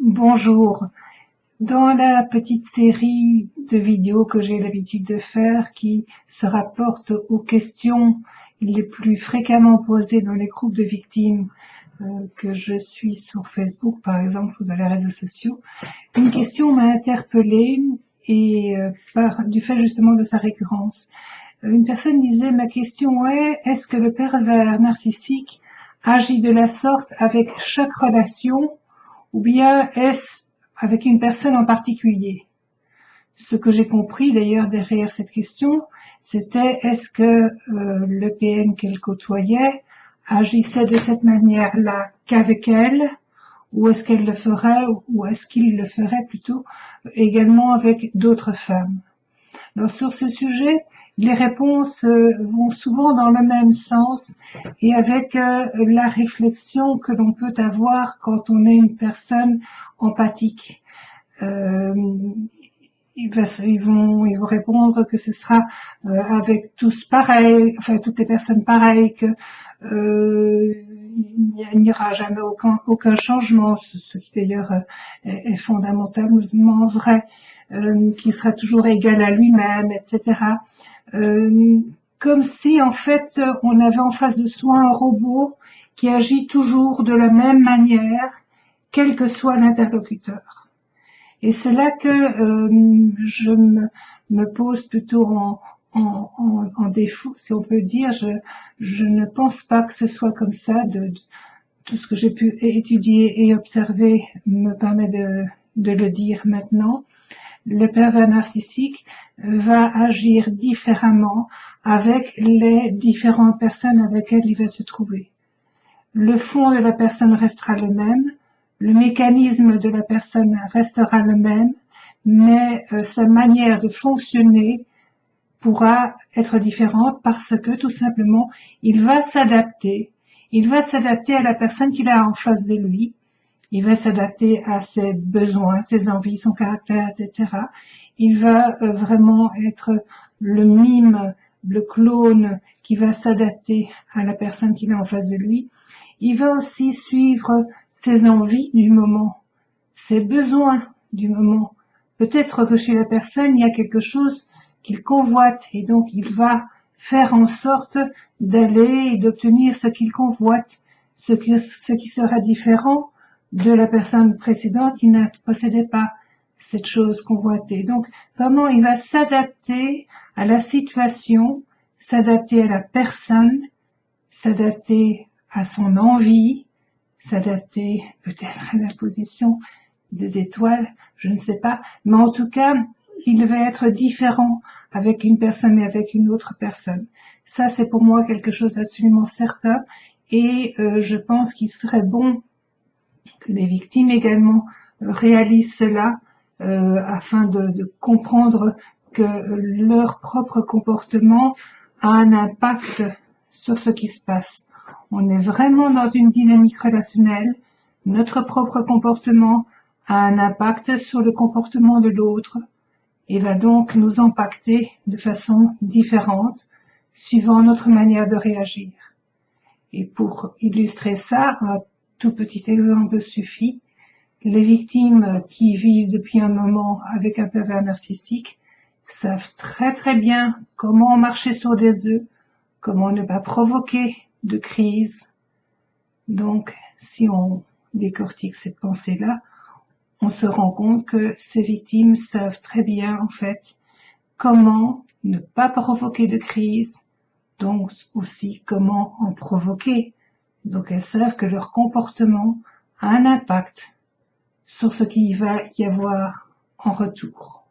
Bonjour. Dans la petite série de vidéos que j'ai l'habitude de faire qui se rapportent aux questions les plus fréquemment posées dans les groupes de victimes que je suis sur Facebook par exemple ou dans les réseaux sociaux, une question m'a interpellée et du fait justement de sa récurrence. Une personne disait: ma question est, est-ce que le pervers narcissique agit de la sorte avec chaque relation ou bien est-ce avec une personne en particulier? Ce que j'ai compris d'ailleurs derrière cette question, c'était est-ce que le PN qu'elle côtoyait agissait de cette manière-là qu'avec elle, ou est-ce qu'elle le ferait, ou est-ce qu'il le ferait plutôt également avec d'autres femmes? Alors sur ce sujet, les réponses vont souvent dans le même sens et avec la réflexion que l'on peut avoir quand on est une personne empathique. Ils vont répondre que ce sera avec tous pareil, enfin toutes les personnes pareilles, que il n'y aura jamais aucun changement, ce qui d'ailleurs est fondamentalement vrai, qui sera toujours égal à lui-même, etc. Comme si en fait on avait en face de soi un robot qui agit toujours de la même manière, quel que soit l'interlocuteur. Et c'est là que je me pose plutôt en défaut, si on peut dire. Je ne pense pas que ce soit comme ça. De tout ce que j'ai pu étudier et observer me permet de le dire maintenant. Le pervers narcissique va agir différemment avec les différentes personnes avec lesquelles il va se trouver. Le fond de la personne restera le même, le mécanisme de la personne restera le même, mais sa manière de fonctionner pourra être différente parce que tout simplement il va s'adapter. Il va s'adapter à la personne qu'il a en face de lui. Il va s'adapter à ses besoins, ses envies, son caractère, etc. Il va vraiment être le mime, le clone qui va s'adapter à la personne qu'il a en face de lui. Il va aussi suivre ses envies du moment, ses besoins du moment. Peut-être que chez la personne, il y a quelque chose qu'il convoite et donc il va faire en sorte d'aller et d'obtenir ce qu'il convoite, ce qui sera différent de la personne précédente qui ne possédait pas cette chose convoitée. Donc vraiment, il va s'adapter à la situation, s'adapter à la personne, s'adapter à son envie, s'adapter peut-être à la position des étoiles, je ne sais pas, mais en tout cas, il va être différent avec une personne et avec une autre personne. Ça, c'est pour moi quelque chose d'absolument certain et je pense qu'il serait bon que les victimes également réalisent cela afin de comprendre que leur propre comportement a un impact sur ce qui se passe. On est vraiment dans une dynamique relationnelle. Notre propre comportement a un impact sur le comportement de l'autre et va donc nous impacter de façon différente suivant notre manière de réagir. Et pour illustrer ça, un tout petit exemple suffit. Les victimes qui vivent depuis un moment avec un pervers narcissique savent très très bien comment marcher sur des œufs, comment ne pas provoquer de crise. Donc, si on décortique cette pensée-là, on se rend compte que ces victimes savent très bien, en fait, comment ne pas provoquer de crise, donc aussi comment en provoquer. Donc, elles savent que leur comportement a un impact sur ce qu'il va y avoir en retour.